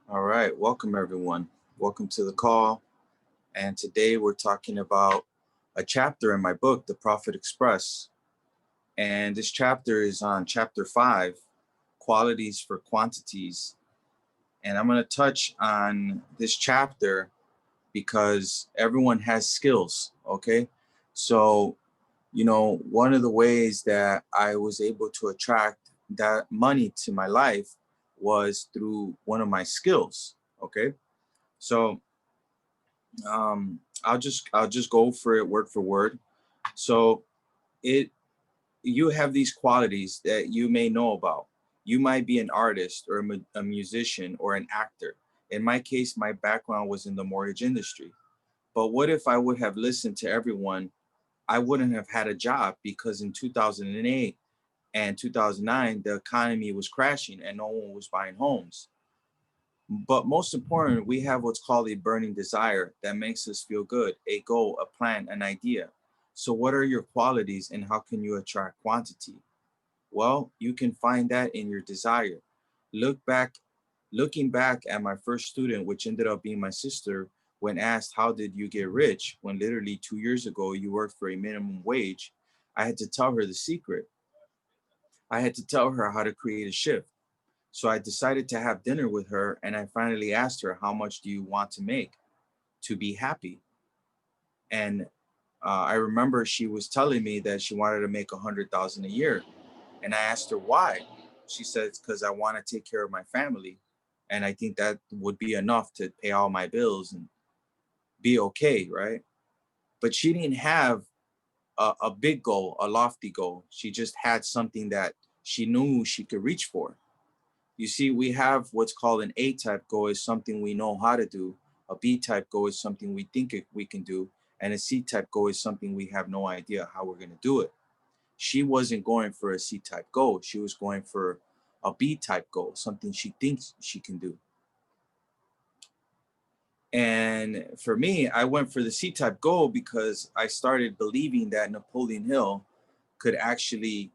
All right, welcome everyone. Welcome to the call. And today we're talking about a chapter in my book, The Profit Express. And this chapter is on chapter 5, Qualities for Quantities. And I'm going to touch on this chapter because everyone has skills, okay? So, one of the ways that I was able to attract that money to my life was through one of my skills, okay? So, I'll just go for it word for word. So it you have these qualities that you may know about. You might be an artist or a musician or an actor. In my case, my background was in the mortgage industry. But what if I would have listened to everyone? I wouldn't have had a job because in 2008 and 2009, the economy was crashing and no one was buying homes. But most important, we have what's called a burning desire that makes us feel good, a goal, a plan, an idea. So, what are your qualities and how can you attract quantity? Well, you can find that in your desire. Look back, Looking back at my first student, which ended up being my sister, when asked, how did you get rich? When literally 2 years ago you worked for a minimum wage, I had to tell her the secret. I had to tell her how to create a shift. So I decided to have dinner with her and I finally asked her, how much do you want to make to be happy? And I remember she was telling me that she wanted to make 100,000 a year. And I asked her why. She said, it's because I want to take care of my family. And I think that would be enough to pay all my bills and be okay, right? But she didn't have a big goal, a lofty goal. She just had something that she knew she could reach for. You see, we have what's called an A type goal is something we know how to do. A B type goal is something we think we can do. And a C type goal is something we have no idea how we're going to do it. She wasn't going for a C type goal. She was going for a B type goal, something she thinks she can do. And for me, I went for the C type goal because I started believing that Napoleon Hill could actually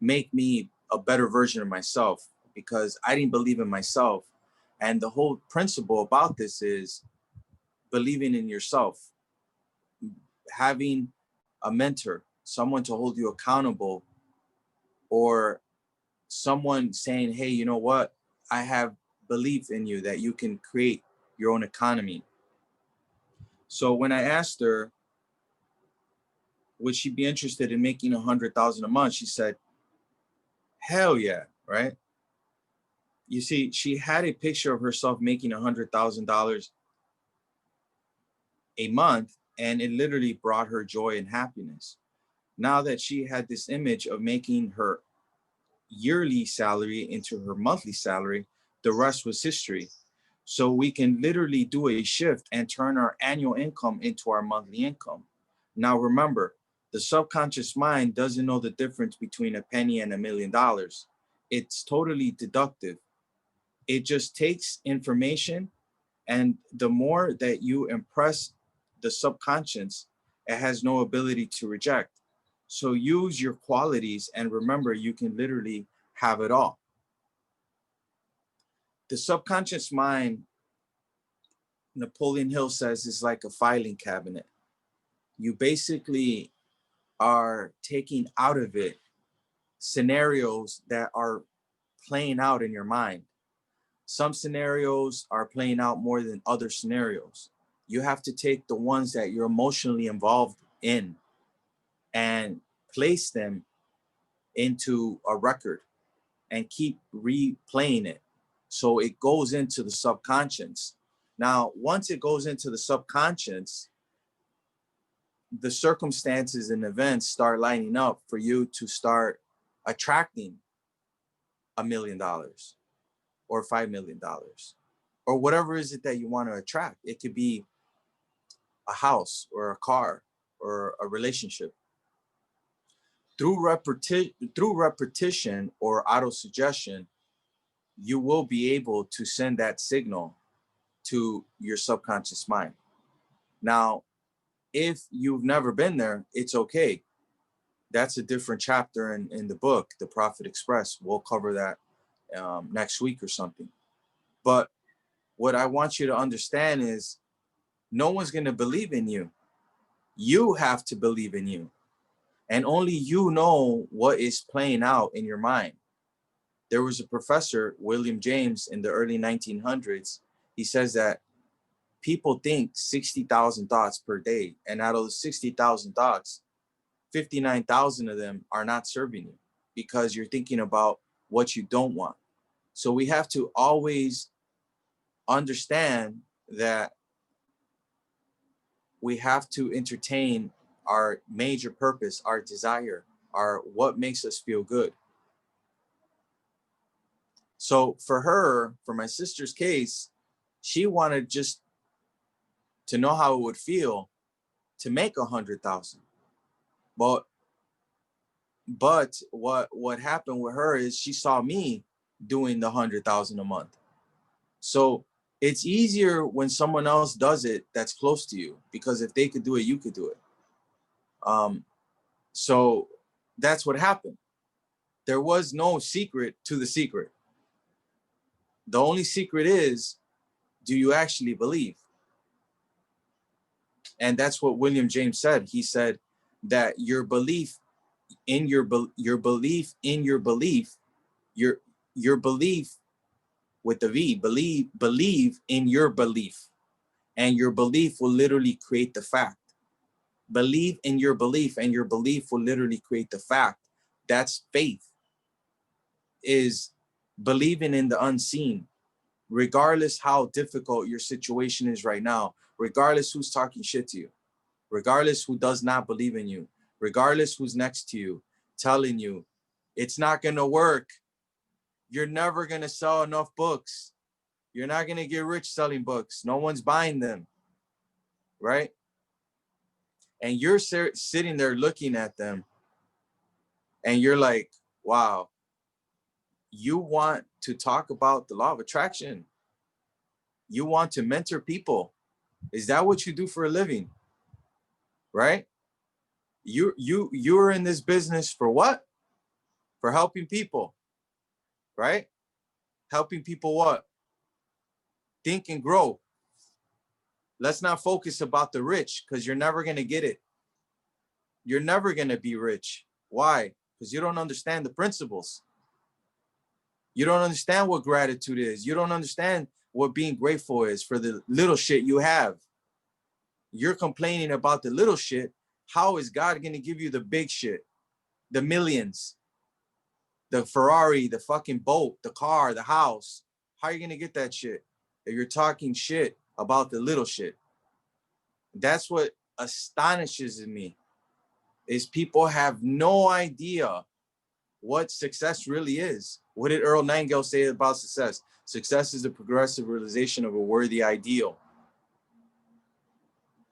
make me a better version of myself because I didn't believe in myself. And the whole principle about this is believing in yourself, having a mentor, someone to hold you accountable, or someone saying, hey, you know what? I have belief in you that you can create your own economy. So when I asked her, would she be interested in making 100,000 a month? She said, hell yeah, right? You see, she had a picture of herself making $100,000 a month, and it literally brought her joy and happiness. Now that she had this image of making her yearly salary into her monthly salary, the rest was history. So we can literally do a shift and turn our annual income into our monthly income. Now, remember, the subconscious mind doesn't know the difference between a penny and $1 million. It's totally deductive. It just takes information, and the more that you impress the subconscious, it has no ability to reject. So use your qualities and remember you can literally have it all. The subconscious mind, Napoleon Hill says, is like a filing cabinet. You basically are taking out of it scenarios that are playing out in your mind. Some scenarios are playing out more than other scenarios. You have to take the ones that you're emotionally involved in and place them into a record and keep replaying it. So it goes into the subconscious. Now, once it goes into the subconscious, the circumstances and events start lining up for you to start attracting $1 million or $5 million or whatever is it that you want to attract. It could be a house or a car or a relationship. Through repetition or auto suggestion, you will be able to send that signal to your subconscious mind. Now, if you've never been there, it's okay. That's a different chapter in the book, The Profit Express. We'll cover that next week or something. But what I want you to understand is no one's going to believe in you. You have to believe in you. And only you know what is playing out in your mind. There was a professor, William James, in the early 1900s. He says that people think 60,000 thoughts per day. And out of those 60,000 thoughts, 59,000 of them are not serving you because you're thinking about what you don't want. So we have to always understand that we have to entertain our major purpose, our desire, our what makes us feel good. So for her, for my sister's case, she wanted just to know how it would feel to make 100,000. But what happened with her is she saw me doing the 100,000 a month. So it's easier when someone else does it that's close to you, because if they could do it, you could do it. So that's what happened. There was no secret to the secret. The only secret is, do you actually believe? And that's what William James said. He said that your belief in your belief in your belief, your belief with the V, believe in your belief, and your belief will literally create the fact. Believe in your belief, and your belief will literally create the fact. That's faith, is believing in the unseen, regardless how difficult your situation is right now, regardless who's talking shit to you, regardless who does not believe in you, regardless who's next to you, telling you it's not going to work. You're never going to sell enough books. You're not going to get rich selling books. No one's buying them, right? And you're sitting there looking at them and you're like, wow, you want to talk about the law of attraction. You want to mentor people. Is that what you do for a living? Right? You're in this business for what? For helping people, right? Helping people what? Think and grow. Let's not focus about the rich, because you're never going to get it. You're never going to be rich. Why? Because you don't understand the principles. You don't understand what gratitude is. You don't understand what being grateful is for the little shit you have. You're complaining about the little shit. How is God going to give you the big shit? The millions, the Ferrari, the fucking boat, the car, the house. How are you going to get that shit if you're talking shit about the little shit? That's what astonishes me, is people have no idea what success really is. What did Earl Nightingale say about success? Success is the progressive realization of a worthy ideal.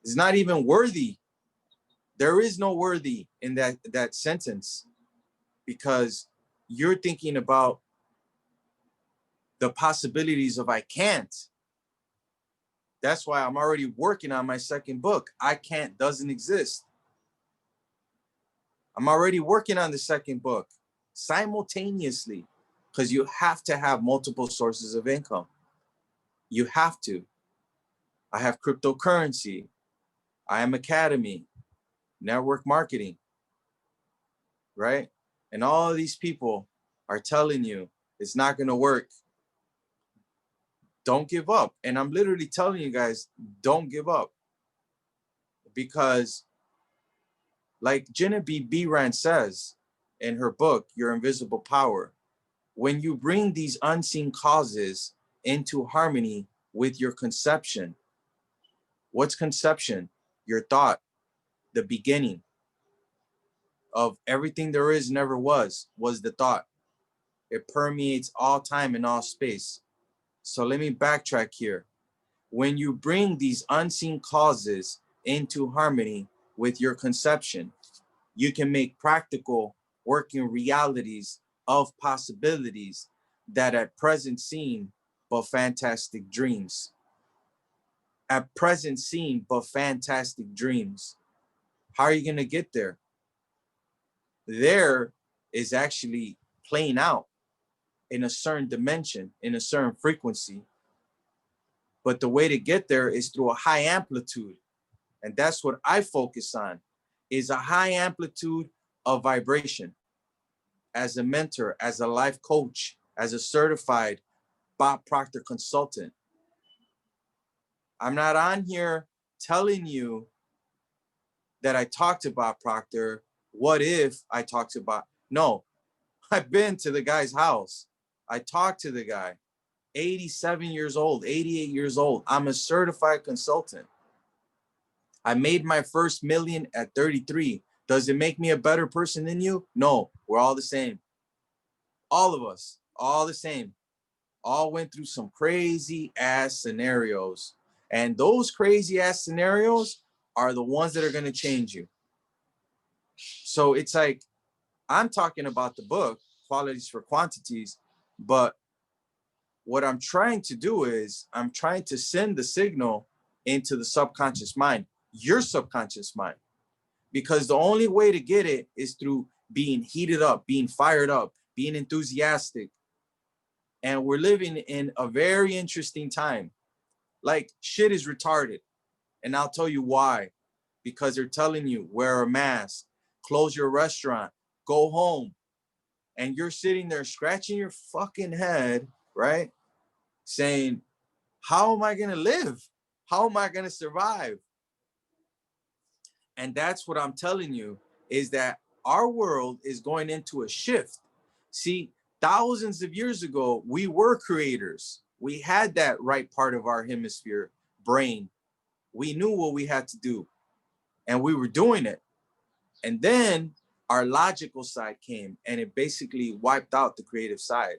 It's not even worthy. There is no worthy in that sentence, because you're thinking about the possibilities of I can't. That's why I'm already working on my second book. I can't doesn't exist. I'm already working on the second book simultaneously, because you have to have multiple sources of income. You have to. I have cryptocurrency. I am Academy, network marketing, right? And all of these people are telling you it's not going to work. Don't give up. And I'm literally telling you guys, don't give up. Because like Genevieve B. Rand says in her book, Your Invisible Power, when you bring these unseen causes into harmony with your conception, what's conception? Your thought, the beginning of everything there is, never was the thought. It permeates all time and all space. So let me backtrack here. When you bring these unseen causes into harmony with your conception, you can make practical working realities of possibilities that at present seem but fantastic dreams. At present seem but fantastic dreams. How are you going to get there? There is actually playing out in a certain dimension, in a certain frequency, But the way to get there is through a high amplitude. And that's what I focus on, is a high amplitude of vibration. As a mentor, as a life coach, as a certified Bob Proctor consultant, I'm not on here telling you that I talked to Bob Proctor. What if I talked to Bob? No, I've been to the guy's house. I talked to the guy, 87 years old, 88 years old. I'm a certified consultant. I made my first million at 33. Does it make me a better person than you? No, we're all the same. All of us, all the same. All went through some crazy ass scenarios. And those crazy ass scenarios are the ones that are going to change you. So it's like, I'm talking about the book, Qualities for Quantities, but what I'm trying to do is I'm trying to send the signal into the subconscious mind, your subconscious mind, because the only way to get it is through being heated up, being fired up, being enthusiastic. And we're living in a very interesting time. Like, shit is retarded. And I'll tell you why. Because they're telling you, wear a mask, close your restaurant, go home. And you're sitting there scratching your fucking head, right? Saying, how am I going to live? How am I going to survive? And that's what I'm telling you, is that our world is going into a shift. See, thousands of years ago, we were creators. We had that right part of our hemisphere, brain. We knew what we had to do, and we were doing it. And then our logical side came, and it basically wiped out the creative side.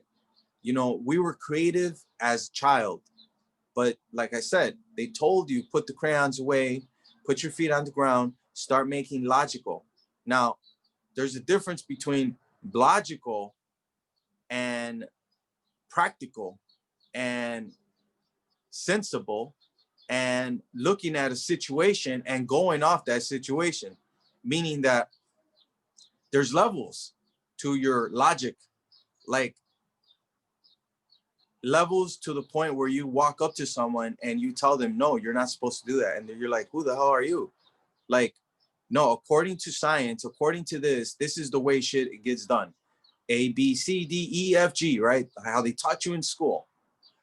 You know, we were creative as a child, but like I said, they told you, put the crayons away, put your feet on the ground, start making logical. Now, there's a difference between logical and practical and sensible and looking at a situation and going off that situation, meaning that there's levels to your logic, like levels to the point where you walk up to someone and you tell them, no, you're not supposed to do that. And you're like, who the hell are you? Like, no, according to science, according to this is the way shit gets done. A, B, C, D, E, F, G, right? How they taught you in school.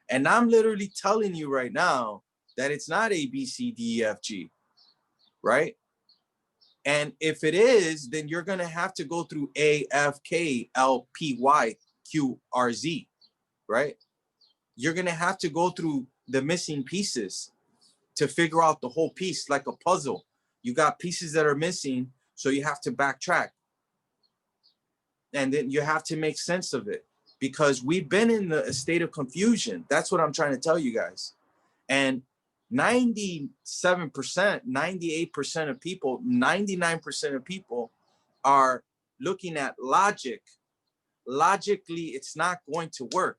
And I'm literally telling you right now that it's not A, B, C, D, E, F, G, right? And if it is, then you're going to have to go through A, F, K, L, P, Y, Q, R, Z, right? You're going to have to go through the missing pieces to figure out the whole piece, like a puzzle. You got pieces that are missing, so you have to backtrack. And then you have to make sense of it, because we've been in a state of confusion. That's what I'm trying to tell you guys. And 97%, 98% of people, 99% of people are looking at logic. Logically, it's not going to work.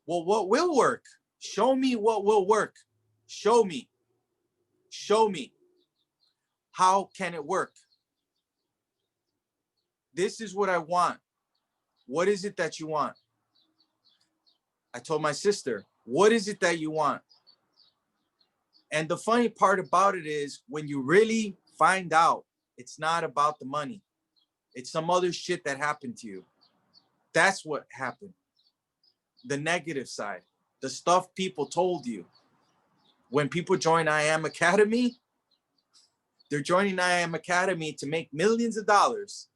Well, what will work? Show me what will work. Show me. Show me. How can it work? This is what I want. What is it that you want? I told my sister, what is it that you want? And the funny part about it is, when you really find out, it's not about the money. It's some other shit that happened to you. That's what happened. The negative side, the stuff people told you. When people join I Am Academy, they're joining I Am Academy to make millions of dollars.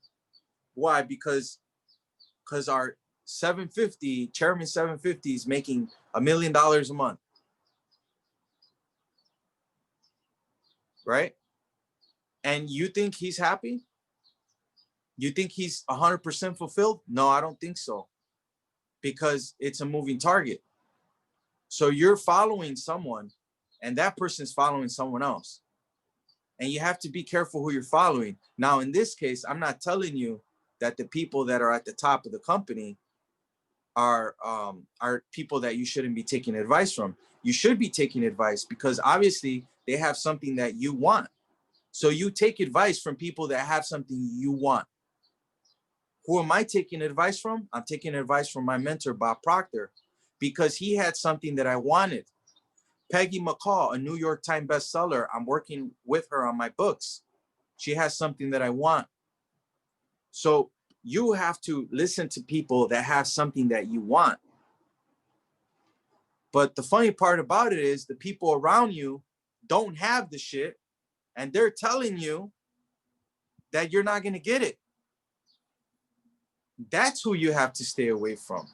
Why? Because our 750, Chairman 750 is making $1 million a month. Right? And you think he's happy? You think he's 100% fulfilled? No, I don't think so. Because it's a moving target. So you're following someone, and that person's following someone else. And you have to be careful who you're following. Now, in this case, I'm not telling you that the people that are at the top of the company are people that you shouldn't be taking advice from. You should be taking advice, because obviously they have something that you want. So you take advice from people that have something you want. Who am I taking advice from? I'm taking advice from my mentor, Bob Proctor, because he had something that I wanted. Peggy McCall, a New York Times bestseller, I'm working with her on my books. She has something that I want. So you have to listen to people that have something that you want. But the funny part about it is the people around you don't have the shit, and they're telling you that you're not going to get it. That's who you have to stay away from.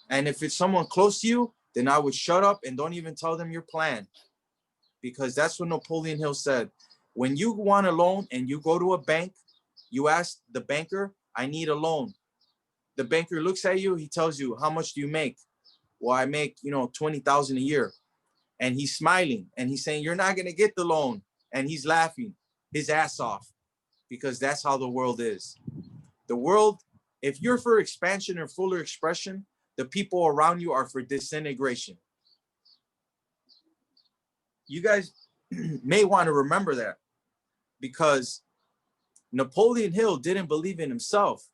And if it's someone close to you, then I would shut up and don't even tell them your plan. Because that's what Napoleon Hill said. When you want a loan and you go to a bank, you ask the banker, I need a loan. The banker looks at you, he tells you, how much do you make? Well, I make, 20,000 a year. And he's smiling and he's saying, you're not going to get the loan. And he's laughing his ass off, because that's how the world is. The world, if you're for expansion or fuller expression, the people around you are for disintegration. You guys may want to remember that, because Napoleon Hill didn't believe in himself.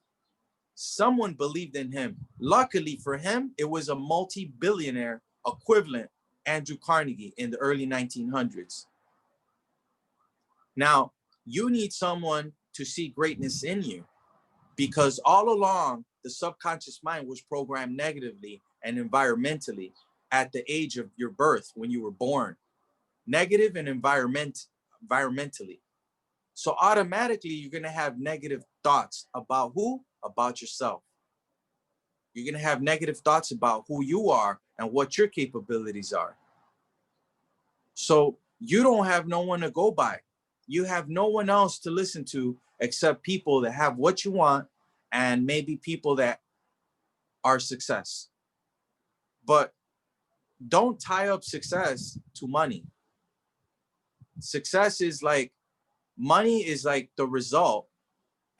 Someone believed in him. Luckily for him, it was a multi-billionaire equivalent, Andrew Carnegie, in the early 1900s. Now, you need someone to see greatness in you, because all along, the subconscious mind was programmed negatively and environmentally at the age of your birth, when you were born. Negative and environmentally. So automatically, you're going to have negative thoughts about who? About yourself. You're going to have negative thoughts about who you are and what your capabilities are. So you don't have no one to go by. You have no one else to listen to except people that have what you want, and maybe people that are success. But don't tie up success to money. Success is like, money is like the result.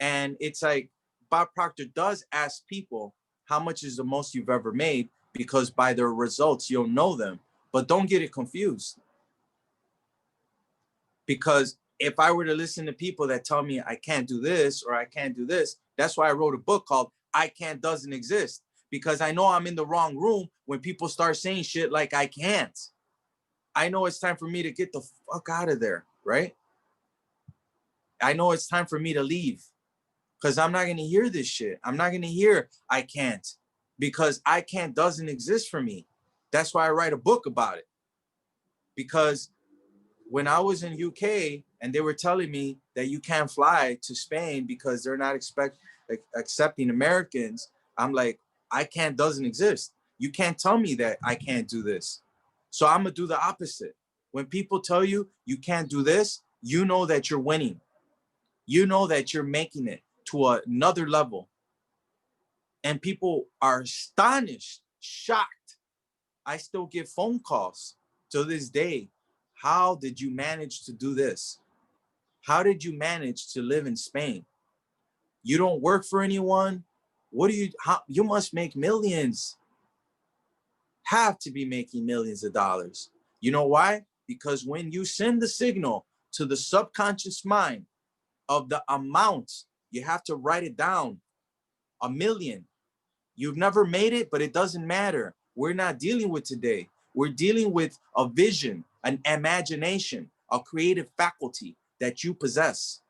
And it's like, Bob Proctor does ask people, how much is the most you've ever made? Because by their results, you'll know them. But don't get it confused. Because if I were to listen to people that tell me I can't do this or I can't do this, that's why I wrote a book called I Can't Doesn't Exist. Because I know I'm in the wrong room when people start saying shit like I can't. I know it's time for me to get the fuck out of there, right? I know it's time for me to leave, because I'm not going to hear this shit. I'm not going to hear I can't, because I can't doesn't exist for me. That's why I write a book about it. Because when I was in UK and they were telling me that you can't fly to Spain because they're not accepting Americans, I'm like, I can't doesn't exist. You can't tell me that I can't do this. So I'm going to do the opposite. When people tell you you can't do this, you know that you're winning. You know that you're making it to another level. And people are astonished, shocked. I still get phone calls to this day. How did you manage to do this? How did you manage to live in Spain? You don't work for anyone. You must make millions. Have to be making millions of dollars. You know why? Because when you send the signal to the subconscious mind of the amount, you have to write it down. 1 million. You've never made it, but it doesn't matter. We're not dealing with today. We're dealing with a vision, an imagination, a creative faculty that you possess.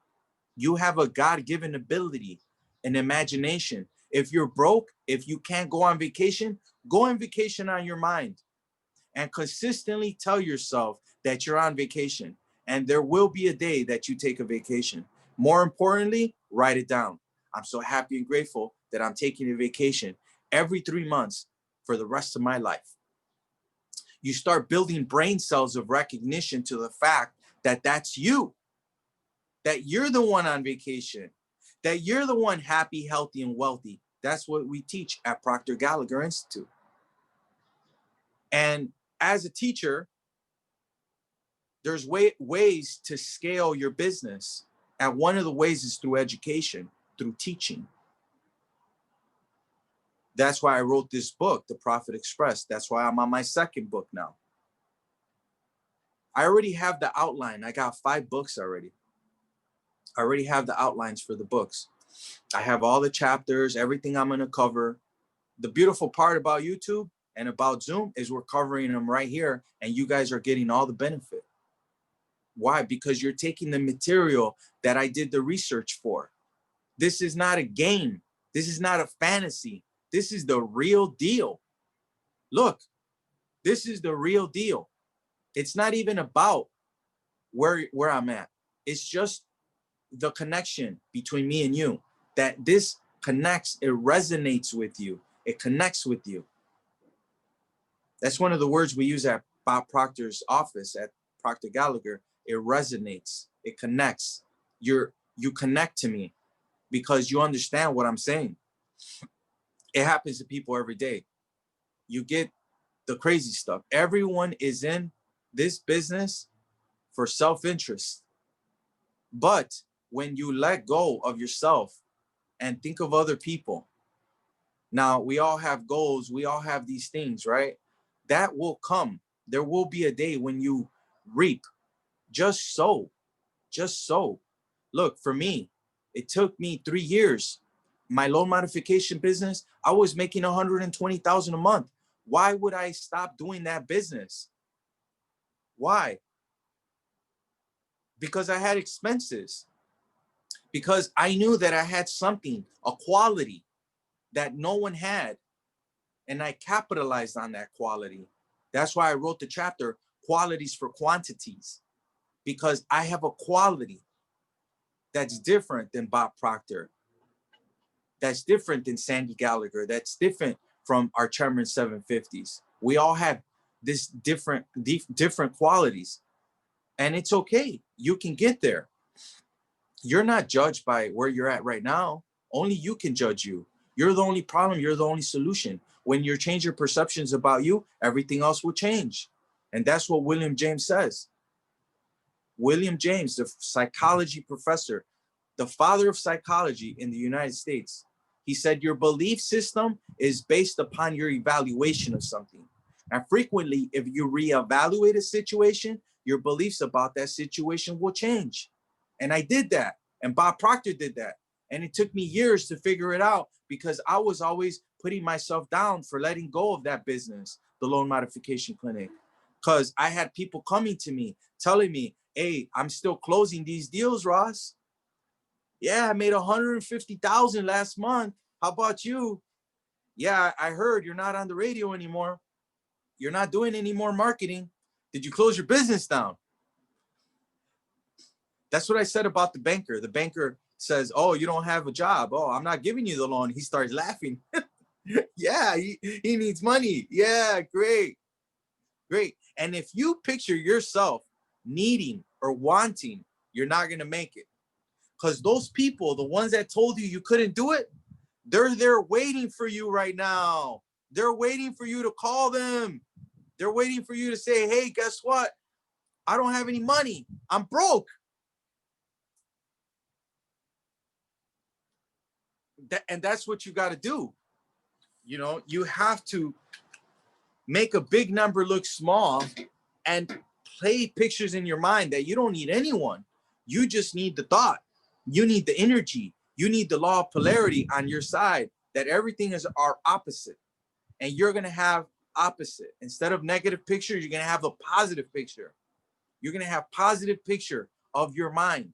You have a God-given ability, an imagination. If you're broke, if you can't go on vacation on your mind, and consistently tell yourself that you're on vacation. And there will be a day that you take a vacation. More importantly, write it down. I'm so happy and grateful that I'm taking a vacation every 3 months for the rest of my life. You start building brain cells of recognition to the fact that that's you, that you're the one on vacation, that you're the one happy, healthy, and wealthy. That's what we teach at Proctor Gallagher Institute. And as a teacher, there's ways to scale your business. And one of the ways is through education, through teaching. That's why I wrote this book, The Profit Express. That's why I'm on my second book now. I already have the outline. I got 5 books already. I already have the outlines for the books. I have all the chapters, everything I'm going to cover. The beautiful part about YouTube, And about Zoom is we're covering them right here, and you guys are getting all the benefit. Why? Because you're taking the material that I did the research for. This is not a game. This is not a fantasy. This is the real deal. Look, this is the real deal. It's not even about where I'm at. It's just the connection between me and you, that this connects, it resonates with you. It connects with you. That's one of the words we use at Bob Proctor's office at Proctor Gallagher. It resonates. It connects. You connect to me because you understand what I'm saying. It happens to people every day. You get the crazy stuff. Everyone is in this business for self-interest. But when you let go of yourself and think of other people, now we all have goals, we all have these things, right? That will come. There will be a day when you reap. Just so. Look, for me, it took me 3 years. My loan modification business, I was making $120,000 a month. Why would I stop doing that business? Why? Because I had expenses. Because I knew that I had something, a quality that no one had. And I capitalized on that quality. That's why I wrote the chapter, Qualities for Quantities. Because I have a quality that's different than Bob Proctor. That's different than Sandy Gallagher. That's different from our Chairman 750s. We all have this different qualities. And it's okay. You can get there. You're not judged by where you're at right now. Only you can judge you. You're the only problem. You're the only solution. When you change your perceptions about you, everything else will change. And that's what William James says. William James, the psychology professor, the father of psychology in the United States, he said, your belief system is based upon your evaluation of something. And frequently, if you reevaluate a situation, your beliefs about that situation will change. And I did that. And Bob Proctor did that. And it took me years to figure it out because I was always putting myself down for letting go of that business, the loan modification clinic. Because I had people coming to me, telling me, hey, I'm still closing these deals, Ross. Yeah, I made 150,000 last month. How about you? Yeah, I heard you're not on the radio anymore. You're not doing any more marketing. Did you close your business down? That's what I said about the banker. The banker says, oh, you don't have a job. Oh, I'm not giving you the loan. He starts laughing. Yeah, he needs money. Yeah, great. And if you picture yourself needing or wanting, you're not going to make it. Because those people, the ones that told you you couldn't do it, they're there waiting for you right now. They're waiting for you to call them. They're waiting for you to say, hey, guess what? I don't have any money. I'm broke. And that's what you got to do. You know, you have to make a big number look small and play pictures in your mind that you don't need anyone. You just need the thought. You need the energy. You need the law of polarity on your side, that everything is our opposite. And you're going to have opposite. Instead of negative picture, you're going to have a positive picture. You're going to have positive picture of your mind,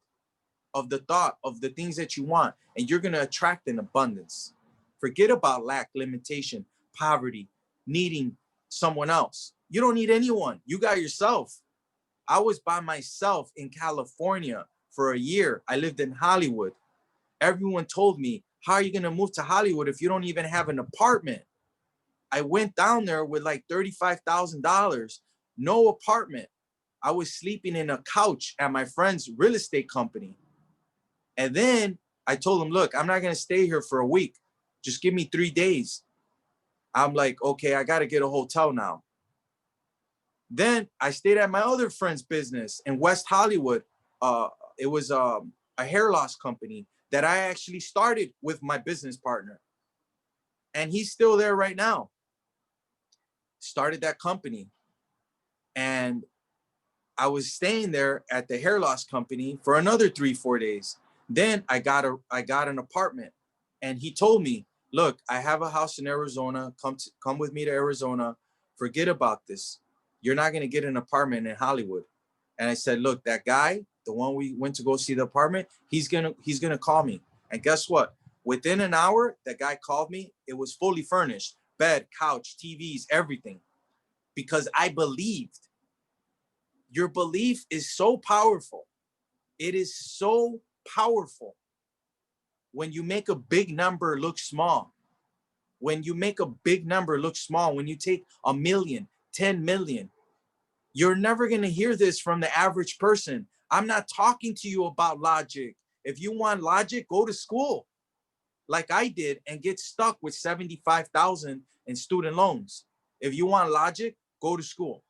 of the thought, of the things that you want. And you're going to attract an abundance. Forget about lack, limitation, poverty, needing someone else. You don't need anyone. You got yourself. I was by myself in California for a year. I lived in Hollywood. Everyone told me, how are you going to move to Hollywood if you don't even have an apartment? I went down there with like $35,000, no apartment. I was sleeping in a couch at my friend's real estate company. And then I told him, look, I'm not going to stay here for a week. Just give me 3 days. I'm like, okay, I got to get a hotel now. Then I stayed at my other friend's business in West Hollywood. It was a hair loss company that I actually started with my business partner. And he's still there right now. Started that company. And I was staying there at the hair loss company for another 3-4 days. Then I got an apartment. And he told me, look, I have a house in Arizona. Come with me to Arizona. Forget about this. You're not going to get an apartment in Hollywood. And I said, look, that guy, the one we went to go see the apartment, he's gonna call me. And guess what? Within an hour, that guy called me. It was fully furnished, bed, couch, TVs, everything, because I believed. Your belief is so powerful. It is so powerful. When you make a big number look small, when you make a big number look small, when you take 1 million, 10 million, you're never going to hear this from the average person. I'm not talking to you about logic. If you want logic, go to school like I did and get stuck with 75,000 in student loans. If you want logic, go to school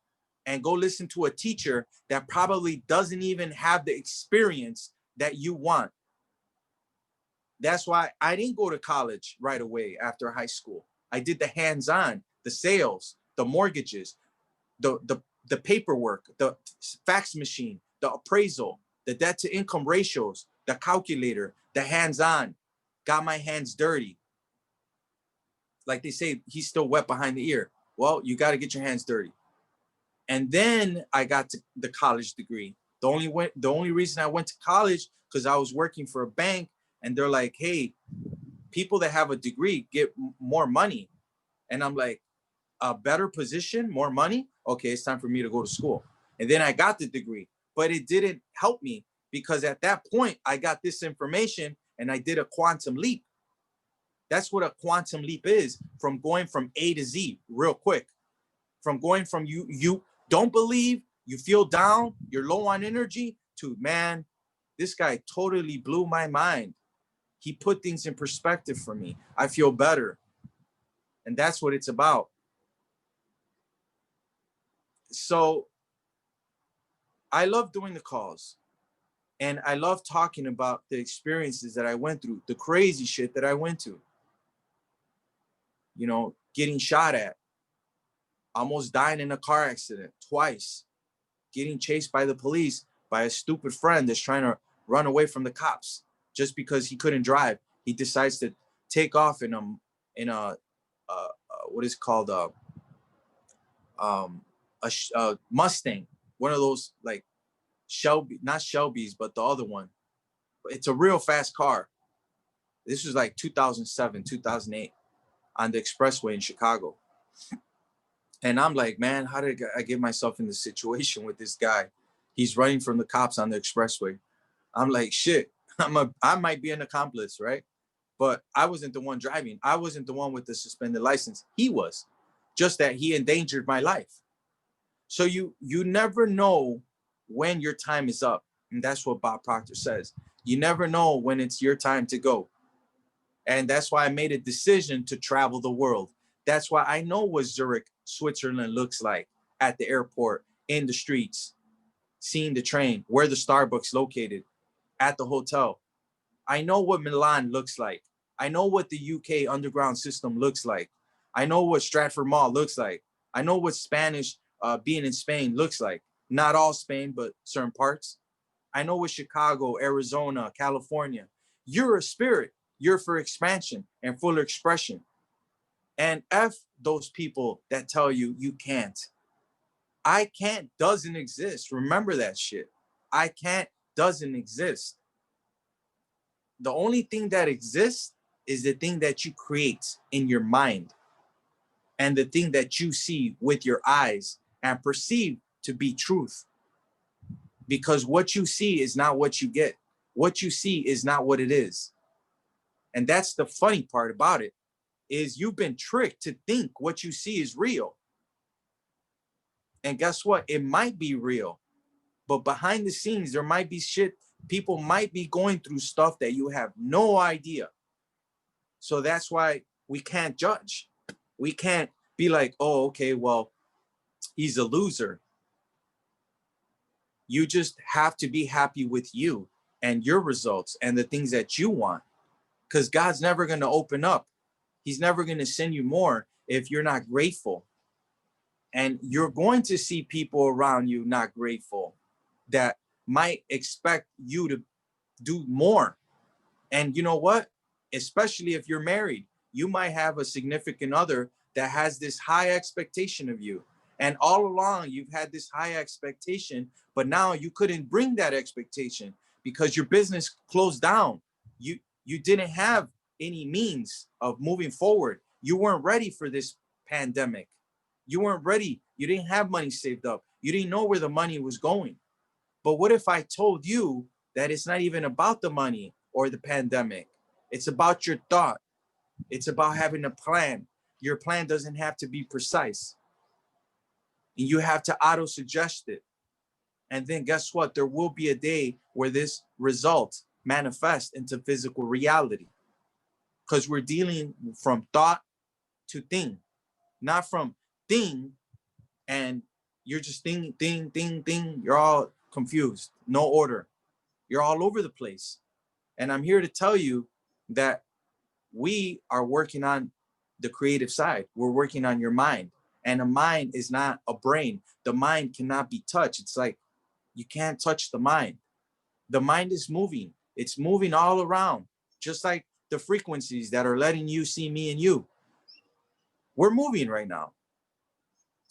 and go listen to a teacher that probably doesn't even have the experience that you want. That's why I didn't go to college right away after high school. I did the hands-on, the sales, the mortgages, the paperwork, the fax machine, the appraisal, the debt to income ratios, the calculator, the hands-on, got my hands dirty. Like they say, he's still wet behind the ear. Well, you got to get your hands dirty. And then I got to the college degree. The only reason I went to college because I was working for a bank, and they're like, hey, people that have a degree get more money. And I'm like, a better position, more money? Okay, it's time for me to go to school. And then I got the degree, but it didn't help me because at that point I got this information and I did a quantum leap. That's what a quantum leap is, from going from A to Z real quick. From going from you don't believe, you feel down, you're low on energy, to, man, this guy totally blew my mind. He put things in perspective for me. I feel better. And that's what it's about. So I love doing the calls, and I love talking about the experiences that I went through, the crazy shit that I went to. You know, getting shot at, almost dying in a car accident twice, getting chased by the police by a stupid friend that's trying to run away from the cops just because he couldn't drive. He decides to take off in a what is called a Mustang, one of those like Shelby, not Shelby's, but the other one. It's a real fast car. This was like 2007, 2008 on the expressway in Chicago. And I'm like, man, how did I get myself in this situation with this guy? He's running from the cops on the expressway. I'm like, shit, I might be an accomplice, right? But I wasn't the one driving. I wasn't the one with the suspended license. He was. Just that he endangered my life. So you never know when your time is up. And that's what Bob Proctor says. You never know when it's your time to go. And that's why I made a decision to travel the world. That's why I know what Zurich, Switzerland looks like at the airport, in the streets, seeing the train, where the Starbucks located, at the hotel. I know what Milan looks like. I know what the UK underground system looks like. I know what Stratford Mall looks like. I know what Spanish being in Spain looks like. Not all Spain, but certain parts. I know what Chicago, Arizona, California. You're a spirit. You're for expansion and fuller expression. And F those people that tell you you can't. I can't doesn't exist. Remember that shit. I can't doesn't exist. The only thing that exists is the thing that you create in your mind and the thing that you see with your eyes and perceive to be truth. Because what you see is not what you get. What you see is not what it is. And that's the funny part about it, is you've been tricked to think what you see is real. And guess what? It might be real, but behind the scenes, there might be shit. People might be going through stuff that you have no idea. So that's why we can't judge. We can't be like, oh, okay, well, he's a loser. You just have to be happy with you and your results and the things that you want. Because God's never going to open up. He's never going to send you more if you're not grateful. And you're going to see people around you not grateful that might expect you to do more. And you know what? Especially if you're married, You might have a significant other that has this high expectation of you. And all along you've had this high expectation, but now you couldn't bring that expectation because your business closed down. You didn't have any means of moving forward. You weren't ready for this pandemic. You weren't ready. You didn't have money saved up. You didn't know where the money was going. But what if I told you that it's not even about the money or the pandemic? It's about your thought. It's about having a plan. Your plan doesn't have to be precise. And you have to auto-suggest it. And then guess what? There will be a day where this result manifests into physical reality. Because we're dealing from thought to thing, not from thing and you're just thing. You're all confused, no order. You're all over the place. And I'm here to tell you that we are working on the creative side. We're working on your mind. And a mind is not a brain. The mind cannot be touched. It's like you can't touch the mind. The mind is moving. It's moving all around, just like the frequencies that are letting you see me and you. We're moving right now.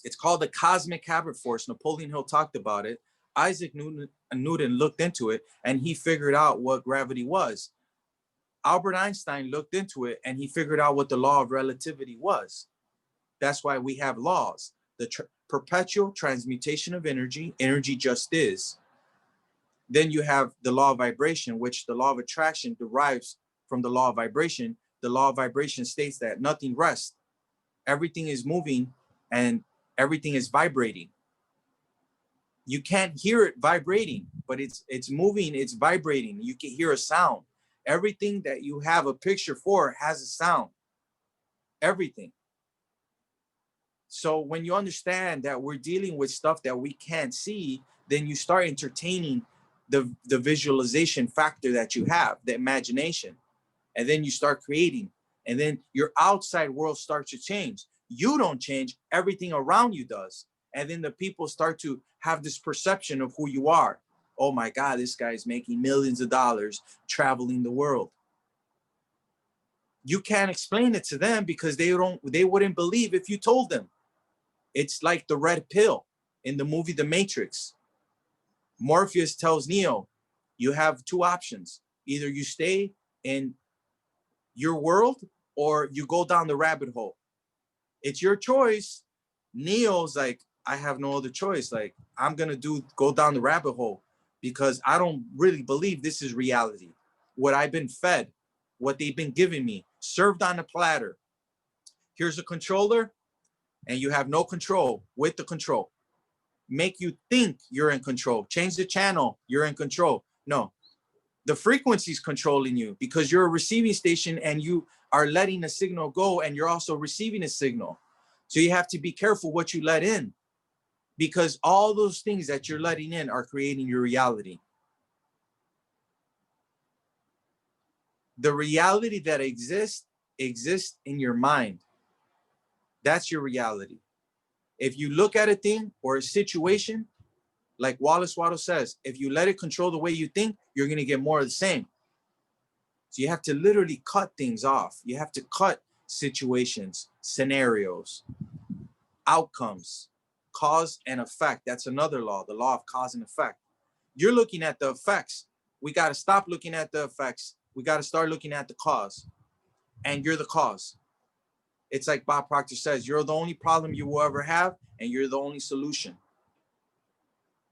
It's called the cosmic habit force. Napoleon Hill talked about it. Isaac Newton looked into it and he figured out what gravity was. Albert Einstein looked into it and he figured out what the law of relativity was. That's why we have laws. The perpetual transmutation of energy. Energy just is. Then you have the law of vibration, which the law of attraction derives from the law of vibration. The law of vibration states that nothing rests. Everything is moving and everything is vibrating. You can't hear it vibrating, but it's moving, it's vibrating. You can hear a sound. Everything that you have a picture for has a sound. Everything. So when you understand that we're dealing with stuff that we can't see, then you start entertaining the visualization factor that you have, the imagination. And then you start creating. And then your outside world starts to change. You don't change, everything around you does. And then the people start to have this perception of who you are. Oh my God, this guy is making millions of dollars traveling the world. You can't explain it to them because they wouldn't believe if you told them. It's like the red pill in the movie The Matrix. Morpheus tells Neo, you have two options. Either you stay in your world or you go down the rabbit hole. It's your choice. Neo's like, I have no other choice. Like, I'm gonna go down the rabbit hole because I don't really believe this is reality. What I've been fed, what they've been giving me, served on a platter. Here's a controller, and you have no control with the control. Make you think you're in control. Change the channel, you're in control. No, the frequency's controlling you because you're a receiving station and you are letting a signal go and you're also receiving a signal. So you have to be careful what you let in because all those things that you're letting in are creating your reality. The reality that exists in your mind. That's your reality. If you look at a thing or a situation, like Wallace Waddle says, if you let it control the way you think, you're going to get more of the same. So you have to literally cut things off. You have to cut situations, scenarios, outcomes, cause and effect. That's another law, the law of cause and effect. You're looking at the effects. We got to stop looking at the effects. We got to start looking at the cause. And you're the cause. It's like Bob Proctor says, you're the only problem you will ever have, and you're the only solution.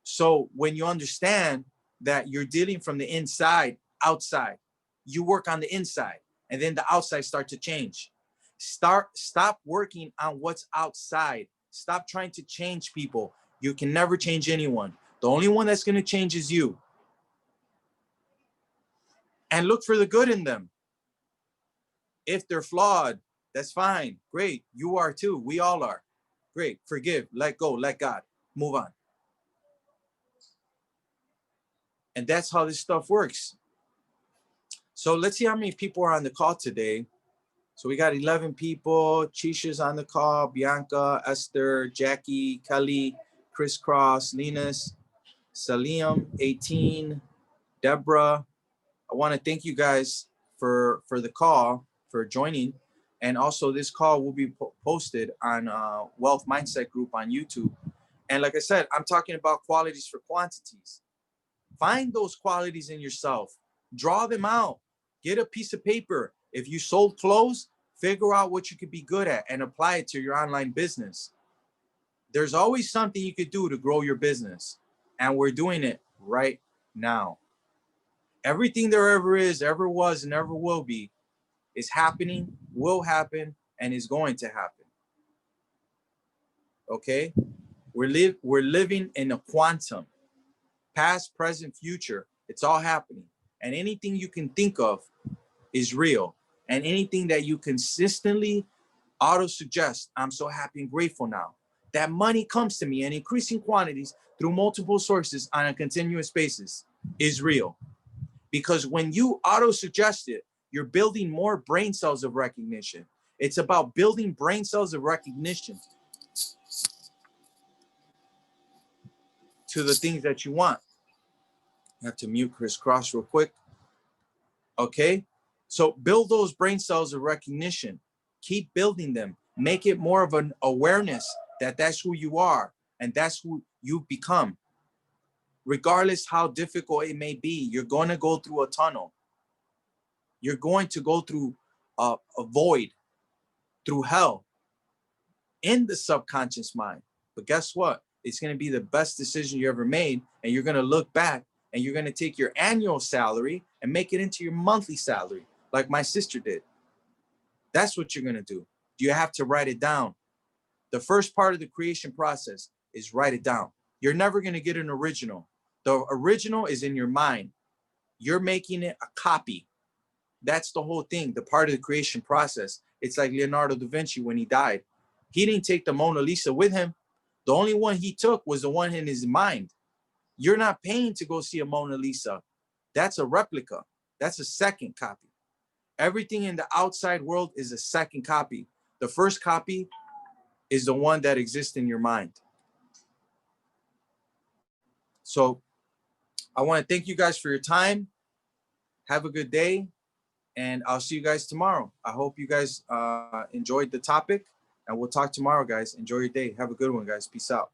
So when you understand that you're dealing from the inside, outside, you work on the inside, and then the outside start to change. Stop working on what's outside. Stop trying to change people. You can never change anyone. The only one that's going to change is you. And look for the good in them. If they're flawed, that's fine. Great. You are too. We all are. Great. Forgive, let go, let God, move on. And that's how this stuff works. So let's see how many people are on the call today. So we got 11 people. Chisha's on the call. Bianca, Esther, Jackie, Kelly, Crisscross, Linus, Salim, 18, Deborah. I want to thank you guys for the call, for joining. And also this call will be posted on Wealth Mindset Group on YouTube. And like I said, I'm talking about qualities for quantities. Find those qualities in yourself. Draw them out. Get a piece of paper. If you sold clothes, figure out what you could be good at and apply it to your online business. There's always something you could do to grow your business. And we're doing it right now. Everything there ever is, ever was, and ever will be is happening, will happen, and is going to happen. Okay? We're living in a quantum. Past, present, future, it's all happening. And anything you can think of is real. And anything that you consistently auto-suggest, I'm so happy and grateful now. That money comes to me in increasing quantities through multiple sources on a continuous basis is real. Because when you auto-suggest it, you're building more brain cells of recognition. It's about building brain cells of recognition to the things that you want. I have to mute Chris Cross real quick. Okay? So build those brain cells of recognition. Keep building them. Make it more of an awareness that that's who you are and that's who you've become. Regardless how difficult it may be, you're going to go through a tunnel. You're going to go through a void, through hell in the subconscious mind. But guess what? It's going to be the best decision you ever made. And you're going to look back and you're going to take your annual salary and make it into your monthly salary, like my sister did. That's what you're going to do. You have to write it down. The first part of the creation process is write it down. You're never going to get an original. The original is in your mind. You're making it a copy. That's the whole thing, the part of the creation process. It's like Leonardo da Vinci when he died. He didn't take the Mona Lisa with him. The only one he took was the one in his mind. You're not paying to go see a Mona Lisa. That's a replica. That's a second copy. Everything in the outside world is a second copy. The first copy is the one that exists in your mind. So I want to thank you guys for your time. Have a good day. And I'll see you guys tomorrow. I hope you guys enjoyed the topic. And we'll talk tomorrow, guys. Enjoy your day. Have a good one, guys. Peace out.